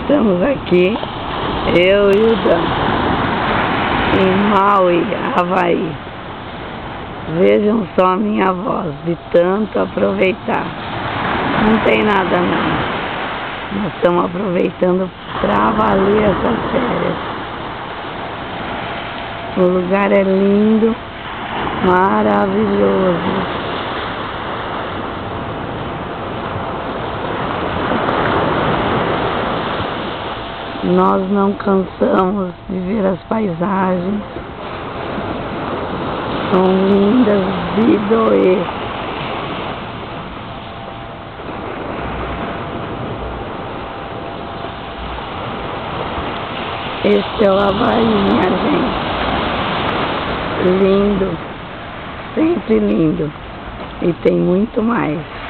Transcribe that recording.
Estamos aqui, eu e o Dan, em Maui, Havaí. Vejam só a minha voz, de tanto aproveitar. Não tem nada não. Nós estamos aproveitando para valer essas férias. O lugar é lindo, maravilhoso. Nós não cansamos de ver as paisagens. São lindas de doer. Este é o Havaí, minha gente. Lindo, sempre lindo. E tem muito mais.